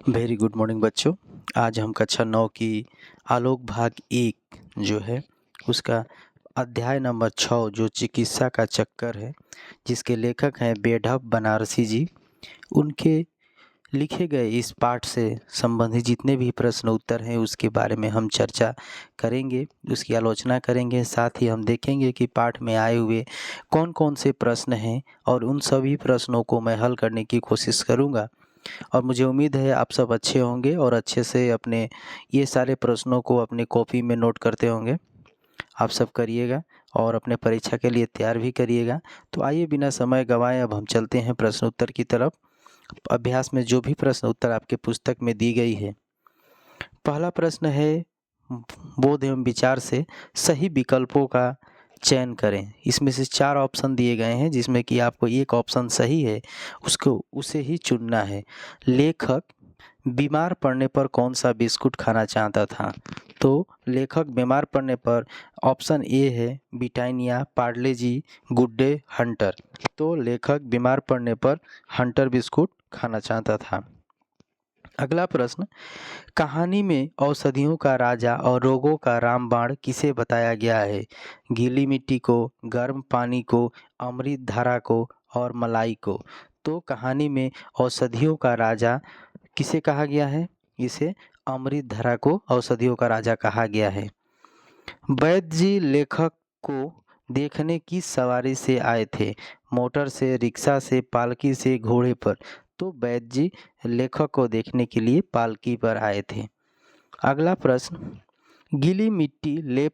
Very good morning बच्चों। आज हम कक्षा 9 की आलोक भाग 1 जो है उसका अध्याय नंबर 6 जो चिकित्सा का चक्कर है, जिसके लेखक हैं बेढप बनारसी जी। उनके लिखे गए इस पाठ से संबंधित जितने भी प्रश्न उत्तर हैं उसके बारे में हम चर्चा करेंगे, उसकी आलोचना करेंगे। साथ ही हम देखेंगे कि पाठ में आए हुए कौन कौन से प्रश्न हैं और उन सभी प्रश्नों को मैं हल करने की कोशिश करूँगा। और मुझे उम्मीद है आप सब अच्छे होंगे और अच्छे से अपने ये सारे प्रश्नों को अपनी कॉपी में नोट करते होंगे। आप सब करिएगा और अपने परीक्षा के लिए तैयार भी करिएगा। तो आइए बिना समय गंवाए अब हम चलते हैं प्रश्न उत्तर की तरफ। अभ्यास में जो भी प्रश्न उत्तर आपके पुस्तक में दी गई है, पहला प्रश्न है बोध एवं विचार से सही विकल्पों का चयन करें। इसमें से 4 ऑप्शन दिए गए हैं जिसमें कि आपको एक ऑप्शन सही है उसको उसे ही चुनना है। लेखक बीमार पड़ने पर कौन सा बिस्कुट खाना चाहता था? तो लेखक बीमार पड़ने पर ऑप्शन ए है ब्रिटानिया, पार्ले जी, गुड डे, हंटर। तो लेखक बीमार पड़ने पर हंटर बिस्कुट खाना चाहता था। अगला प्रश्न, कहानी में औषधियों का राजा और रोगों का रामबाण किसे बताया गया है? गीली मिट्टी को, गर्म पानी को, अमृत धारा को और मलाई को। तो कहानी में औषधियों का राजा किसे कहा गया है? इसे अमृत धारा को औषधियों का राजा कहा गया है। वैद्य जी लेखक को देखने किस सवारी से आए थे? मोटर से, रिक्शा से, पालकी से, घोड़े पर। तो वैद्य जी लेखक को देखने के लिए पालकी पर आए थे। अगला प्रश्न, गीली मिट्टी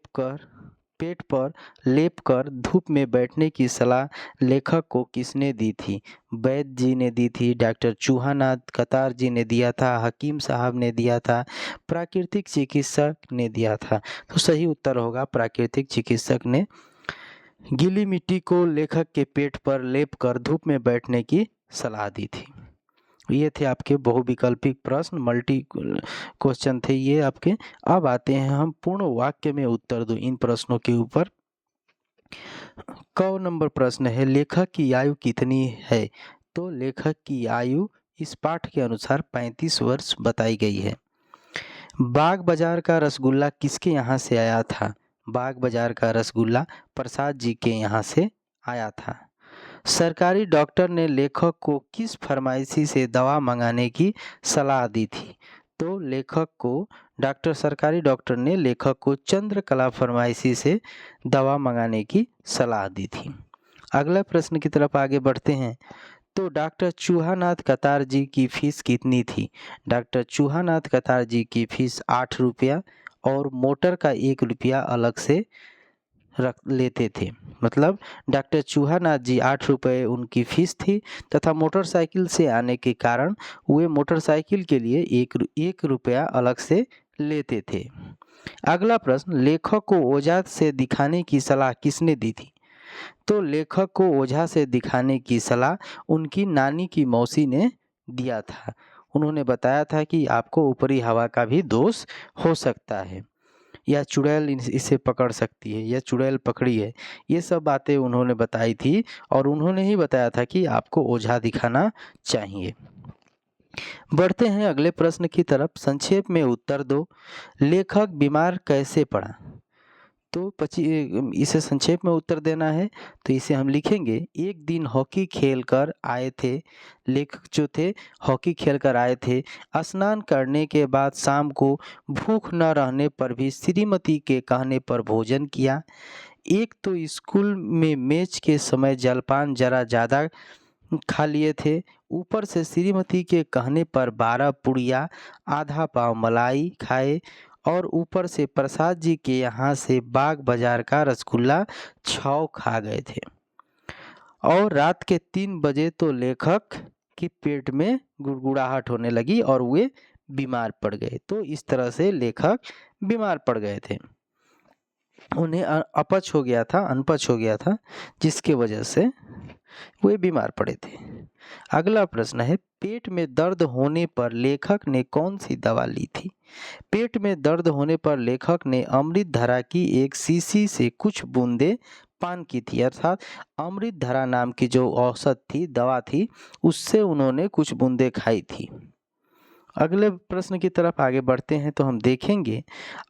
पेट पर लेप कर धूप में बैठने की सलाह लेखक को किसने दी थी? वैद्य जी ने दी थी, डॉक्टर चूहानाथ कतार जी ने दिया था, हकीम साहब ने दिया था, प्राकृतिक चिकित्सक ने दिया था। तो सही उत्तर होगा प्राकृतिक चिकित्सक ने गीली मिट्टी को लेखक के पेट पर लेप कर धूप में बैठने की सलाह दी थी। ये थे आपके बहुविकल्पिक प्रश्न, मल्टी क्वेश्चन थे ये आपके। अब आते हैं हम पूर्ण वाक्य में उत्तर दो इन प्रश्नों के ऊपर। क नंबर प्रश्न है लेखक की आयु कितनी है? तो लेखक की आयु इस पाठ के अनुसार 35 वर्ष बताई गई है। बाग बाजार का रसगुल्ला किसके यहाँ से आया था? बाग बाजार का रसगुल्ला प्रसाद जी के यहाँ से आया था। सरकारी डॉक्टर ने लेखक को किस फरमाइशी से दवा मंगाने की सलाह दी थी? तो लेखक को सरकारी डॉक्टर ने लेखक को चंद्रकला फरमाइशी से दवा मंगाने की सलाह दी थी। अगला प्रश्न की तरफ आगे बढ़ते हैं। तो डॉक्टर चूहानाथ कतार जी की फीस कितनी थी? डॉक्टर चूहानाथ कतार जी की फीस 8 रुपया और मोटर का 1 रुपया अलग से रख लेते थे। मतलब डॉक्टर चूहानाथ जी 8 रुपये उनकी फीस थी तथा मोटरसाइकिल से आने के कारण वे मोटरसाइकिल के लिए एक रुपया अलग से लेते थे। अगला प्रश्न, लेखक को ओझा से दिखाने की सलाह किसने दी थी? तो लेखक को ओझा से दिखाने की सलाह उनकी नानी की मौसी ने दिया था। उन्होंने बताया था कि आपको ऊपरी हवा का भी दोष हो सकता है या चुड़ैल इसे पकड़ सकती है या चुड़ैल पकड़ी है। ये सब बातें उन्होंने बताई थी और उन्होंने ही बताया था कि आपको ओझा दिखाना चाहिए। बढ़ते हैं अगले प्रश्न की तरफ। संक्षेप में उत्तर दो, लेखक बीमार कैसे पड़ा? तो इसे संक्षेप में उत्तर देना है तो इसे हम लिखेंगे, एक दिन हॉकी खेल कर आए थे। लेखक जो थे हॉकी खेल कर आए थे। स्नान करने के बाद शाम को भूख न रहने पर भी श्रीमती के कहने पर भोजन किया। एक तो स्कूल में मैच के समय जलपान जरा ज़्यादा खा लिए थे, ऊपर से श्रीमती के कहने पर 12 पुड़िया, आधा पाव मलाई खाए और ऊपर से प्रसाद जी के यहाँ से बाग बाजार का रसगुल्ला 6 खा गए थे। और रात के 3 बजे तो लेखक के पेट में गुड़गुड़ाहट होने लगी और वे बीमार पड़ गए। तो इस तरह से लेखक बीमार पड़ गए थे, उन्हें अपच हो गया था, अनपच हो गया था, जिसके वजह से वे बीमार पड़े थे। अगला प्रश्न है, पेट में दर्द होने पर लेखक ने कौन सी दवा ली थी? पेट में दर्द होने पर लेखक ने अमृत धारा की एक शीशी से कुछ बूंदे पान की थी, अर्थात अमृत धारा नाम की जो औषध थी, दवा थी, उससे उन्होंने कुछ बूंदे खाई थी। अगले प्रश्न की तरफ आगे बढ़ते हैं तो हम देखेंगे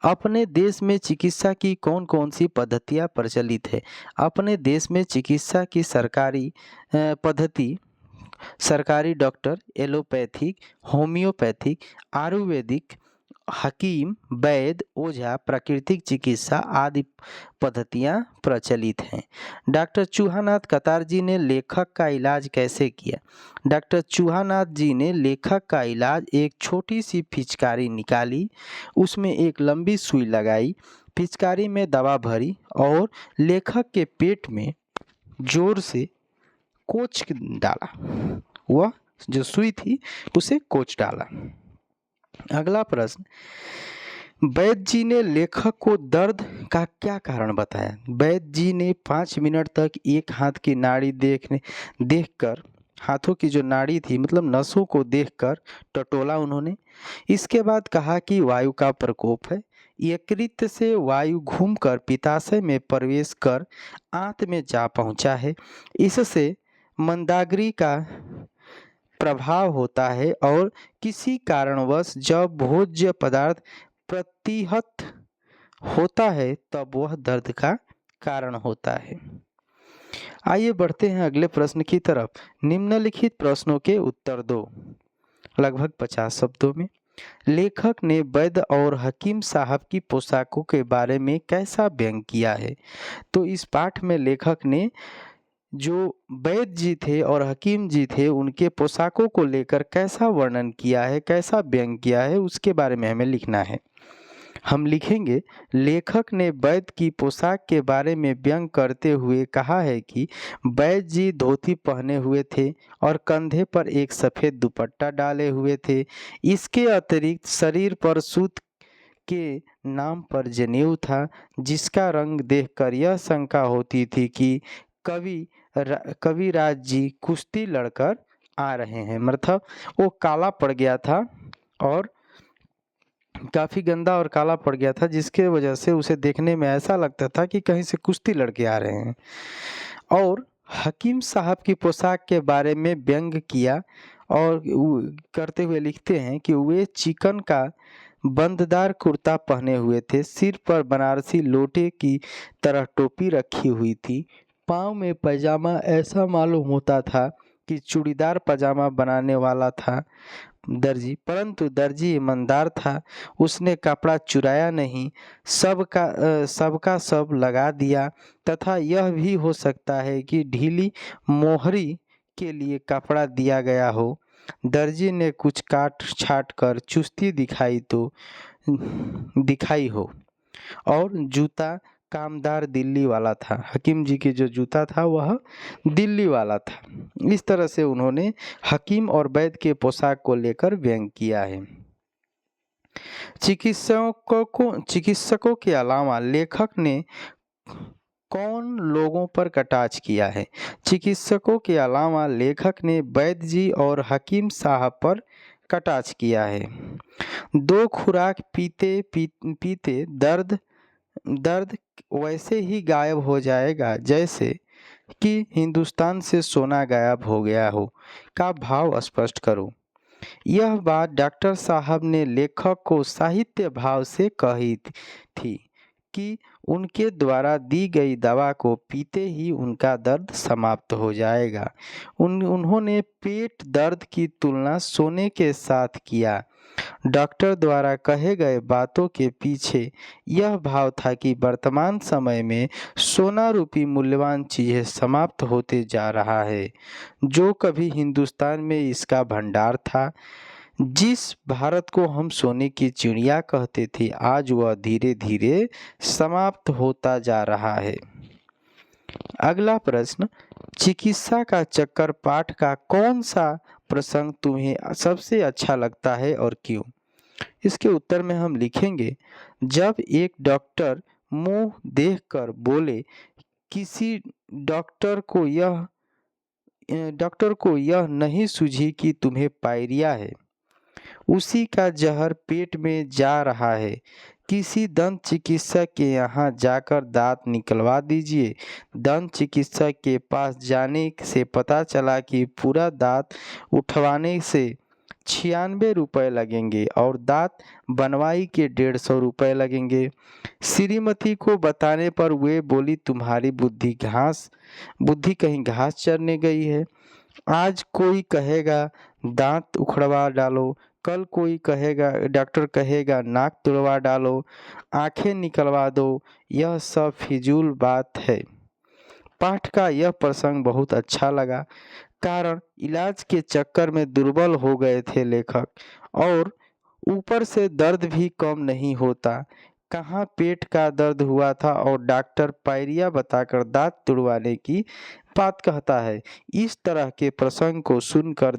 अपने देश में चिकित्सा की कौन कौन सी पद्धतियाँ प्रचलित है। अपने देश में चिकित्सा की सरकारी पद्धति सरकारी डॉक्टर, एलोपैथिक, होम्योपैथिक, आयुर्वेदिक, हकीम, वैद्य, ओझा, प्राकृतिक चिकित्सा आदि पद्धतियाँ प्रचलित हैं। डॉक्टर चूहानाथ कतार जी ने लेखक का इलाज कैसे किया? डॉक्टर चूहानाथ जी ने लेखक का इलाज एक छोटी सी पिचकारी निकाली, उसमें एक लंबी सुई लगाई, पिचकारी में दवा भरी और लेखक के पेट में जोर से कोच डाला। वह जो सुई थी उसे कोच डाला। अगला प्रश्न, वैद्य जी ने लेखक को दर्द का क्या कारण बताया? वैद्य जी ने 5 मिनट तक एक हाथ की नाड़ी देखकर हाथों की जो नाड़ी थी मतलब नसों को देखकर टटोला उन्होंने। इसके बाद कहा कि वायु का प्रकोप है। यकृत से वायु घूमकर पित्ताशय में प्रवेश कर आंत में जा पहुंचा है। इससे मंदाग्नि का प्रभाव होता है और किसी कारणवश जब भोज्य पदार्थ प्रतिहत होता है तब वह दर्द का कारण होता है। आइए बढ़ते हैं अगले प्रश्न की तरफ। निम्नलिखित प्रश्नों के उत्तर दो लगभग 50 शब्दों में। लेखक ने वैद्य और हकीम साहब की पोशाकों के बारे में कैसा व्यंग किया है? तो इस पाठ में लेखक ने जो वैद्य जी थे और हकीम जी थे उनके पोशाकों को लेकर कैसा वर्णन किया है, कैसा व्यंग किया है, उसके बारे में हमें लिखना है। हम लिखेंगे, लेखक ने वैद्य की पोशाक के बारे में व्यंग करते हुए कहा है कि वैद्य जी धोती पहने हुए थे और कंधे पर एक सफ़ेद दुपट्टा डाले हुए थे। इसके अतिरिक्त शरीर पर सूत के नाम पर जनेऊ था, जिसका रंग देखकर यह शंका होती थी कि कविराज जी कुश्ती लड़कर आ रहे हैं। मतलब वो काला पड़ गया था और काफ़ी गंदा और काला पड़ गया था, जिसके वजह से उसे देखने में ऐसा लगता था कि कहीं से कुश्ती लड़के आ रहे हैं। और हकीम साहब की पोशाक के बारे में व्यंग किया और करते हुए लिखते हैं कि वे चिकन का बंददार कुर्ता पहने हुए थे, सिर पर बनारसी लोटे की तरह टोपी रखी हुई थी, पाँव में पैजामा ऐसा मालूम होता था कि चूड़ीदार पजामा बनाने वाला था दर्जी, परंतु दर्जी ईमानदार था, उसने कपड़ा चुराया नहीं, सबका सब लगा दिया तथा यह भी हो सकता है कि ढीली मोहरी के लिए कपड़ा दिया गया हो। दर्जी ने कुछ काट छाट कर चुस्ती दिखाई हो और जूता कामदार दिल्ली वाला था। हकीम जी के जो जूता था वह दिल्ली वाला था। इस तरह से उन्होंने हकीम और वैद्य के पोशाक को लेकर व्यंग किया है। चिकित्सकों के अलावा लेखक ने कौन लोगों पर कटाक्ष किया है? चिकित्सकों के अलावा लेखक ने वैद्य जी और हकीम साहब पर कटाक्ष किया है। 2 खुराक पीते दर्द वैसे ही गायब हो जाएगा जैसे कि हिंदुस्तान से सोना गायब हो गया हो का भाव स्पष्ट करो। यह बात डॉक्टर साहब ने लेखक को साहित्य भाव से कही थी कि उनके द्वारा दी गई दवा को पीते ही उनका दर्द समाप्त हो जाएगा। उन्होंने पेट दर्द की तुलना सोने के साथ किया। डॉक्टर द्वारा कहे गए बातों के पीछे यह भाव था कि वर्तमान समय में सोना रूपी मूल्यवान चीज़ें समाप्त होते जा रहा है। जो कभी हिंदुस्तान में इसका भंडार था, जिस भारत को हम सोने की चिड़िया कहते थे, आज वह धीरे धीरे समाप्त होता जा रहा है। अगला प्रश्न, चिकित्सा का चक्कर पाठ का कौन सा प्रसंग तुम्हें सबसे अच्छा लगता है और क्यों? इसके उत्तर में हम लिखेंगे, जब एक डॉक्टर मुंह देखकर बोले, किसी डॉक्टर को यह नहीं सूझी कि तुम्हें पायरिया है, उसी का जहर पेट में जा रहा है, किसी दंत चिकित्सक के यहाँ जाकर दांत निकलवा दीजिए। दंत चिकित्सक के पास जाने से पता चला कि पूरा दांत उठवाने से ₹96 लगेंगे और दांत बनवाई के ₹150 लगेंगे। श्रीमती को बताने पर वे बोली, तुम्हारी बुद्धि कहीं घास चरने गई है। आज कोई कहेगा दांत उखड़वा डालो, कल कोई कहेगा डॉक्टर कहेगा नाक तुड़वा डालो, आंखें निकलवा दो। यह सब फिजूल बात है। पाठ का यह प्रसंग बहुत अच्छा लगा, कारण इलाज के चक्कर में दुर्बल हो गए थे लेखक, और ऊपर से दर्द भी कम नहीं होता। कहाँ पेट का दर्द हुआ था और डॉक्टर पायरिया बताकर दांत तुड़वाने की बात कहता है। इस तरह के प्रसंग को सुनकर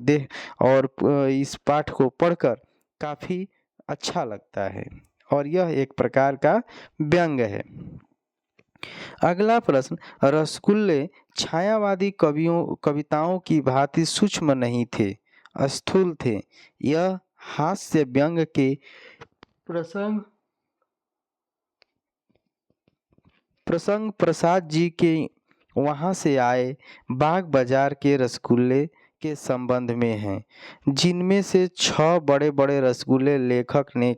और इस पाठ को पढ़कर काफ़ी अच्छा लगता है, और यह एक प्रकार का व्यंग है। अगला प्रश्न, रसगुल्ले छायावादी कविताओं की भांति सूक्ष्म नहीं थे, स्थूल थे। यह हास्य व्यंग के प्रसंग प्रसाद जी के वहाँ से आए बाग बाजार के रसगुल्ले के संबंध में हैं, जिनमें से 6 बड़े बड़े रसगुल्ले लेखक ने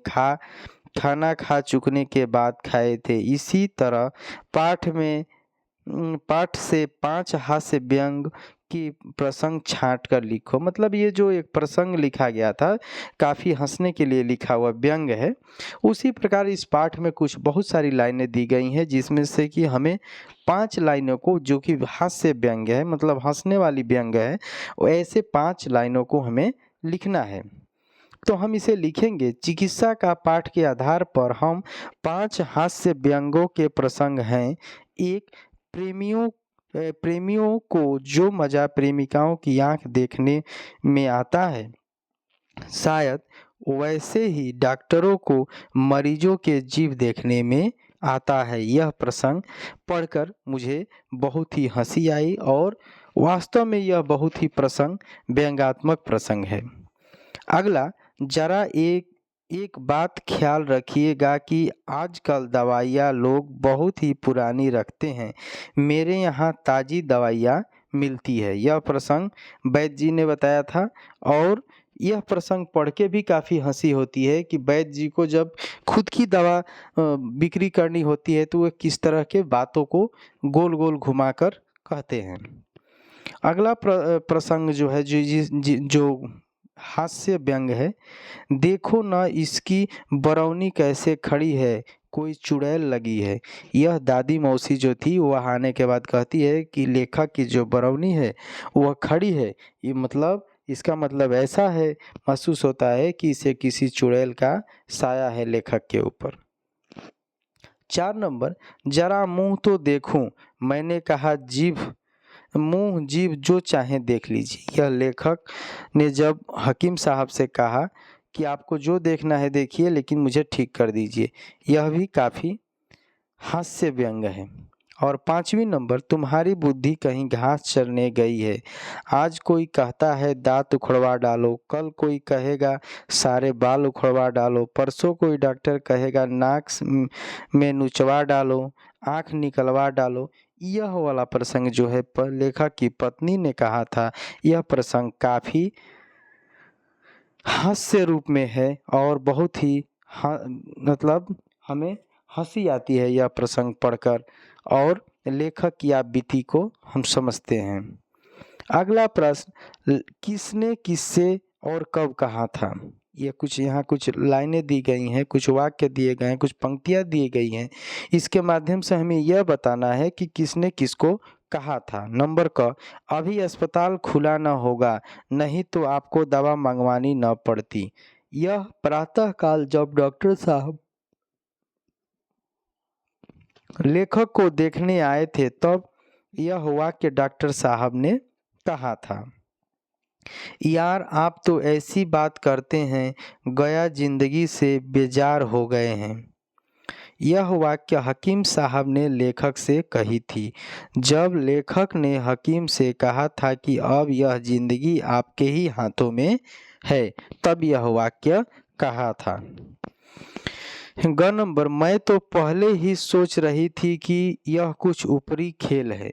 खाना खा चुकने के बाद खाए थे। इसी तरह पाठ से 5 हास्य व्यंग की प्रसंग छांट कर लिखो। मतलब ये जो एक प्रसंग लिखा गया था, काफ़ी हंसने के लिए लिखा हुआ व्यंग है। उसी प्रकार इस पाठ में कुछ बहुत सारी लाइनें दी गई हैं, जिसमें से कि हमें 5 लाइनों को, जो कि हास्य व्यंग है, मतलब हंसने वाली व्यंग है, ऐसे 5 लाइनों को हमें लिखना है। तो हम इसे लिखेंगे। चिकित्सा का पाठ के आधार पर हम 5 हास्य व्यंगों के प्रसंग हैं। एक, प्रेमियों को जो मजा प्रेमिकाओं की आंख देखने में आता है, शायद वैसे ही डॉक्टरों को मरीजों के जीव देखने में आता है। यह प्रसंग पढ़कर मुझे बहुत ही हंसी आई, और वास्तव में यह बहुत ही व्यंग्यात्मक प्रसंग है। अगला, जरा एक बात ख्याल रखिएगा कि आजकल दवाइयाँ लोग बहुत ही पुरानी रखते हैं। मेरे यहाँ ताज़ी दवाइयाँ मिलती है। यह प्रसंग वैद्य जी ने बताया था, और यह प्रसंग पढ़ के भी काफ़ी हंसी होती है कि वैद्य जी को जब खुद की दवा बिक्री करनी होती है, तो वे किस तरह के बातों को गोल गोल घुमाकर कहते हैं। अगला प्रसंग जो है, जो हास्य व्यंग है, देखो न इसकी बरौनी कैसे खड़ी है, कोई चुड़ैल लगी है। यह दादी मौसी जो थी, वह आने के बाद कहती है कि लेखक की जो बरौनी है वह खड़ी है। ये मतलब, इसका मतलब ऐसा है, महसूस होता है कि इसे किसी चुड़ैल का साया है लेखक के ऊपर। 4 नंबर, जरा मुंह तो देखूं, मैंने कहा मुंह जीभ जो चाहे देख लीजिए। यह लेखक ने जब हकीम साहब से कहा कि आपको जो देखना है देखिए, लेकिन मुझे ठीक कर दीजिए। यह भी काफ़ी हास्य व्यंग है। और 5वीं नंबर, तुम्हारी बुद्धि कहीं घास चरने गई है। आज कोई कहता है दांत उखड़वा डालो, कल कोई कहेगा सारे बाल उखड़वा डालो, परसों कोई डॉक्टर कहेगा नाक में नुचवा डालो, आँख निकलवा डालो। यह वाला प्रसंग जो है लेखक की पत्नी ने कहा था, यह प्रसंग काफ़ी हास्य रूप में है, और बहुत ही मतलब हमें हंसी आती है यह प्रसंग पढ़कर, और लेखक की आपबीती को हम समझते हैं। अगला प्रश्न, किसने किससे और कब कहा था। ये यहाँ कुछ लाइनें दी गई हैं, कुछ वाक्य दिए गए हैं, कुछ पंक्तियाँ दी गई हैं। इसके माध्यम से हमें यह बताना है कि किसने किसको कहा था। नंबर क, अभी अस्पताल खुला न होगा, नहीं तो आपको दवा मंगवानी न पड़ती। यह प्रातःकाल जब डॉक्टर साहब लेखक को देखने आए थे, तब यह वाक्य डॉक्टर साहब ने कहा था। यार आप तो ऐसी बात करते हैं, गया जिंदगी से बेजार हो गए हैं। यह वाक्य हकीम साहब ने लेखक से कही थी, जब लेखक ने हकीम से कहा था कि अब यह जिंदगी आपके ही हाथों में है, तब यह वाक्य कहा था। ग नंबर, मैं तो पहले ही सोच रही थी कि यह कुछ ऊपरी खेल है।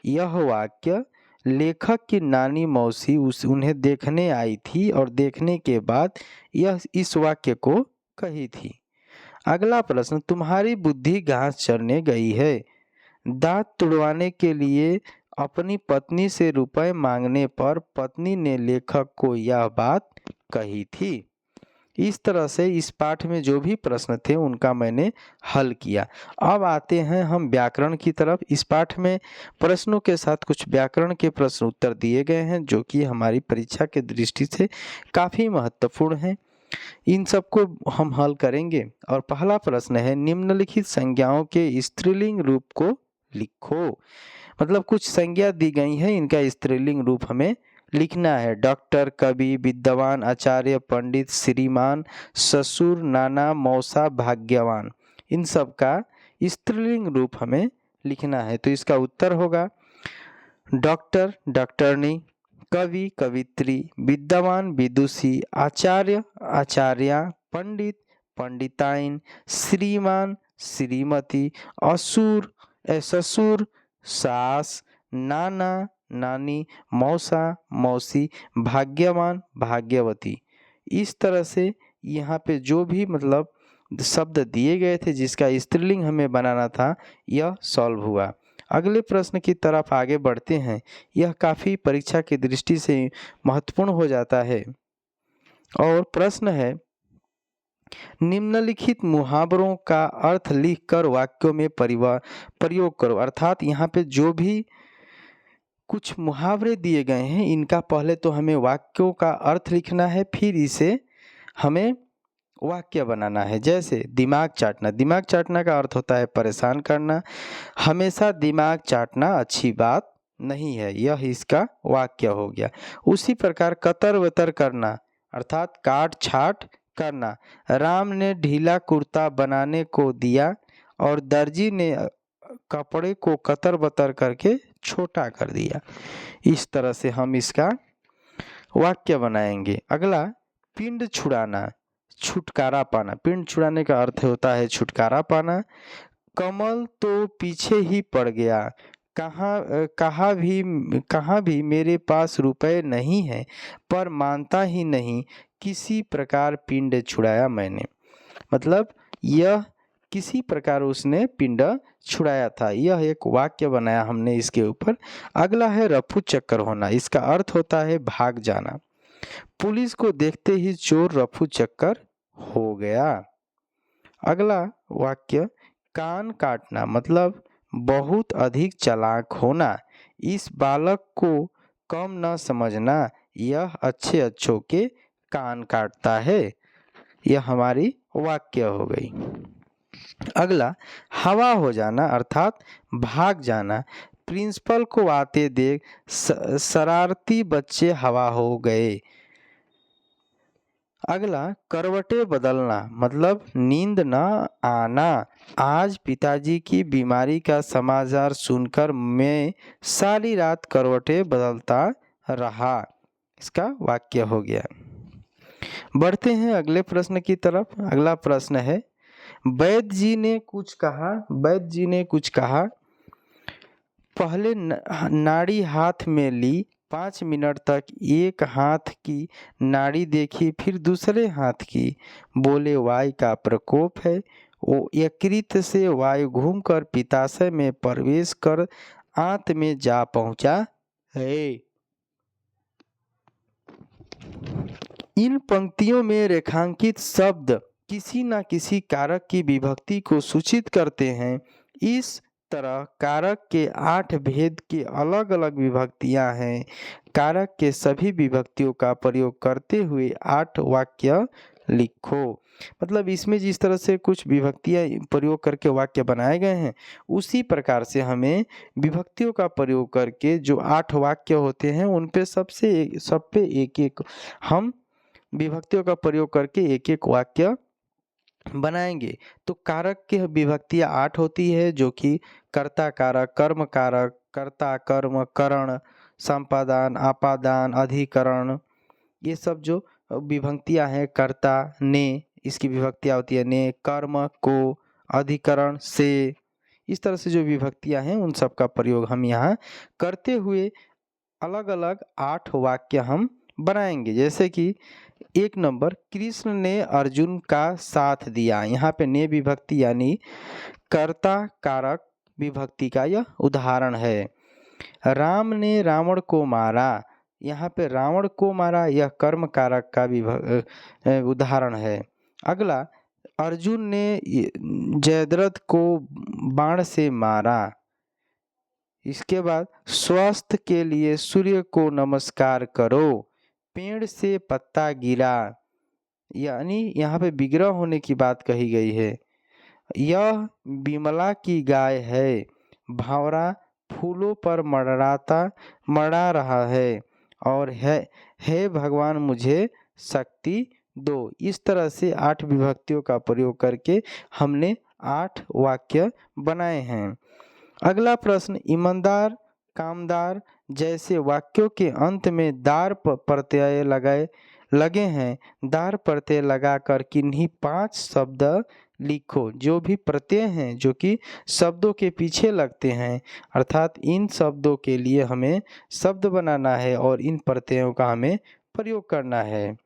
यह वाक्य लेखक की नानी मौसी उन्हें देखने आई थी और देखने के बाद यह इस वाक्य को कही थी। अगला प्रश्न, तुम्हारी बुद्धि घास चरने गई है। दांत तुड़वाने के लिए अपनी पत्नी से रुपए मांगने पर पत्नी ने लेखक को यह बात कही थी। इस तरह से इस पाठ में जो भी प्रश्न थे उनका मैंने हल किया। अब आते हैं हम व्याकरण की तरफ। इस पाठ में प्रश्नों के साथ कुछ व्याकरण के प्रश्न उत्तर दिए गए हैं जो कि हमारी परीक्षा के दृष्टि से काफ़ी महत्वपूर्ण हैं। इन सबको हम हल करेंगे। और पहला प्रश्न है, निम्नलिखित संज्ञाओं के स्त्रीलिंग रूप को लिखो। मतलब कुछ संज्ञा दी गई हैं, इनका स्त्रीलिंग रूप हमें लिखना है। डॉक्टर, कवि, विद्वान, आचार्य, पंडित, श्रीमान, ससुर, नाना, मौसा, भाग्यवान, इन सब का स्त्रीलिंग रूप हमें लिखना है। तो इसका उत्तर होगा डॉक्टर, डॉक्टरनी, कवि, कवित्री, विद्वान, विदुषी, आचार्य, आचार्या, पंडित, पंडिताइन, श्रीमान, श्रीमती, असुर, ससुर, सास, नाना, नानी, मौसा, मौसी, भाग्यवान, भाग्यवती। इस तरह से यहाँ पे जो भी मतलब शब्द दिए गए थे जिसका स्त्रीलिंग हमें बनाना था, यह सॉल्व हुआ। अगले प्रश्न की तरफ आगे बढ़ते हैं। यह काफ़ी परीक्षा की दृष्टि से महत्वपूर्ण हो जाता है। और प्रश्न है, निम्नलिखित मुहावरों का अर्थ लिखकर वाक्यों में प्रयोग करो। अर्थात यहाँ पे जो भी कुछ मुहावरे दिए गए हैं इनका पहले तो हमें वाक्यों का अर्थ लिखना है, फिर इसे हमें वाक्य बनाना है। जैसे दिमाग चाटना, दिमाग चाटना का अर्थ होता है परेशान करना। हमेशा दिमाग चाटना अच्छी बात नहीं है, यह इसका वाक्य हो गया। उसी प्रकार कतर वतर करना अर्थात काट छाट करना। राम ने ढीला कुर्ता बनाने को दिया और दर्जी ने कपड़े को कतर बतर करके छोटा कर दिया। इस तरह से हम इसका वाक्य बनाएंगे। अगला, पिंड छुड़ाना, छुटकारा पाना। पिंड छुड़ाने का अर्थ होता है छुटकारा पाना। कमल तो पीछे ही पड़ गया, कहाँ भी मेरे पास रुपए नहीं है, पर मानता ही नहीं, किसी प्रकार पिंड छुड़ाया मैंने। मतलब यह किसी प्रकार उसने पिंड छुड़ाया था, यह एक वाक्य बनाया हमने इसके ऊपर। अगला है रफू चक्कर होना, इसका अर्थ होता है भाग जाना। पुलिस को देखते ही चोर रफू चक्कर हो गया। अगला वाक्य, कान काटना, मतलब बहुत अधिक चालाक होना। इस बालक को कम न समझना, यह अच्छे अच्छों के कान काटता है। यह हमारी वाक्य हो गई। अगला, हवा हो जाना अर्थात भाग जाना। प्रिंसिपल को आते देख शरारती बच्चे हवा हो गए। अगला, करवटे बदलना, मतलब नींद न आना। आज पिताजी की बीमारी का समाचार सुनकर मैं सारी रात करवटे बदलता रहा। इसका वाक्य हो गया। बढ़ते हैं अगले प्रश्न की तरफ। अगला प्रश्न है, वैद्य जी ने कुछ कहा। वैद्य जी ने कुछ कहा, पहले नाड़ी हाथ में ली, 5 मिनट तक एक हाथ की नाड़ी देखी, फिर दूसरे हाथ की। बोले वायु का प्रकोप है। वो यकृत से वायु घूमकर पित्ताशय में प्रवेश कर आंत में जा पहुंचा है। इन पंक्तियों में रेखांकित शब्द किसी न किसी कारक की विभक्ति को सूचित करते हैं। इस तरह कारक के 8 भेद के अलग अलग विभक्तियां हैं। कारक के सभी विभक्तियों का प्रयोग करते हुए 8 वाक्य लिखो। मतलब इसमें जिस तरह से कुछ विभक्तियां प्रयोग करके वाक्य बनाए गए हैं, उसी प्रकार से हमें विभक्तियों का प्रयोग करके जो 8 वाक्य होते हैं उन पे सब पे एक एक हम विभक्तियों का प्रयोग करके एक एक वाक्य बनाएंगे। तो कारक की विभक्तियां 8 होती है, जो कि कर्ता कारक, कर्म कारक, कर्ता, कर्म, करण, संपादान, आपादान, अधिकरण, ये सब जो विभक्तियां हैं। कर्ता ने, इसकी विभक्तियां होती है ने, कर्म को, अधिकरण से। इस तरह से जो विभक्तियां हैं उन सब का प्रयोग हम यहाँ करते हुए अलग अलग 8 वाक्य हम बनाएंगे। जैसे कि 1 नंबर, कृष्ण ने अर्जुन का साथ दिया। यहाँ पे ने विभक्ति यानी कर्ता कारक विभक्ति का यह उदाहरण है। राम ने रावण को मारा। यहाँ पे रावण को मारा यह कर्म कारक का उदाहरण है। अगला, अर्जुन ने जयद्रथ को बाण से मारा। इसके बाद, स्वास्थ्य के लिए सूर्य को नमस्कार करो। पेड़ से पत्ता गिरा, यानी यहाँ पे विग्रह होने की बात कही गई है। यह बिमला की गाय है। भावरा फूलों पर मड़ा रहा है। और है भगवान मुझे शक्ति दो। इस तरह से 8 विभक्तियों का प्रयोग करके हमने 8 वाक्य बनाए हैं। अगला प्रश्न, ईमानदार, कामदार जैसे वाक्यों के अंत में दार प्रत्यय लगे हैं। दार प्रत्यय लगाकर किन्हीं 5 शब्द लिखो। जो भी प्रत्यय हैं जो कि शब्दों के पीछे लगते हैं, अर्थात इन शब्दों के लिए हमें शब्द बनाना है और इन प्रत्ययों का हमें प्रयोग करना है।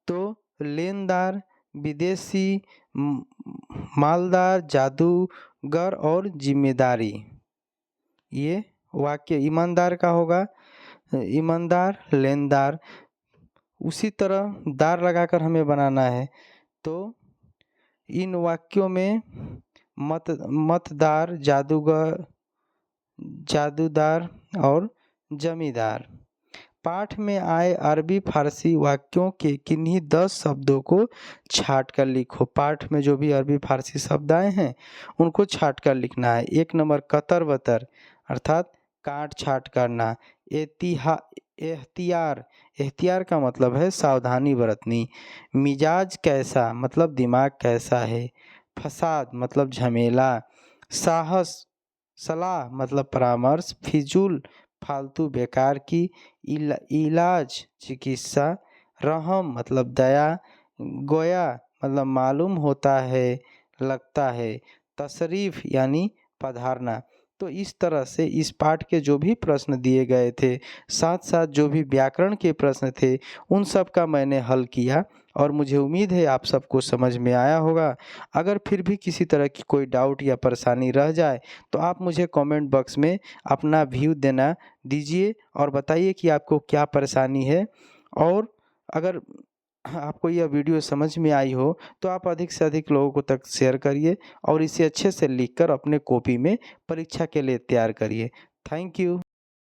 तो लेनदार, विदेशी, मालदार, जादूगर और जिम्मेदारी, ये वाक्य ईमानदार का होगा। ईमानदार, लेनदार, उसी तरह दार लगाकर हमें बनाना है। तो इन वाक्यों में मतदार, जादूदार और जमींदार। पाठ में आए अरबी फारसी वाक्यों के किन्हीं 10 शब्दों को छाट कर लिखो। पाठ में जो भी अरबी फारसी शब्द आए हैं उनको छाट कर लिखना है। 1 नंबर, कतर बतर अर्थात काट छाट करना। एहतियार, एहतियार का मतलब है सावधानी बरतनी। मिजाज कैसा मतलब दिमाग कैसा है। फसाद मतलब झमेला। साहस, सलाह मतलब परामर्श। फिजूल फालतू बेकार की। इलाज चिकित्सा। रहम मतलब दया। गोया मतलब मालूम होता है, लगता है। तशरीफ यानी पधारना। तो इस तरह से इस पाठ के जो भी प्रश्न दिए गए थे, साथ साथ जो भी व्याकरण के प्रश्न थे, उन सब का मैंने हल किया और मुझे उम्मीद है आप सबको समझ में आया होगा। अगर फिर भी किसी तरह की कोई डाउट या परेशानी रह जाए तो आप मुझे कमेंट बॉक्स में अपना व्यू देना दीजिए और बताइए कि आपको क्या परेशानी है। और अगर आपको यह वीडियो समझ में आई हो तो आप अधिक से अधिक लोगों को तक शेयर करिए और इसे अच्छे से लिखकर अपने कॉपी में परीक्षा के लिए तैयार करिए। Thank you.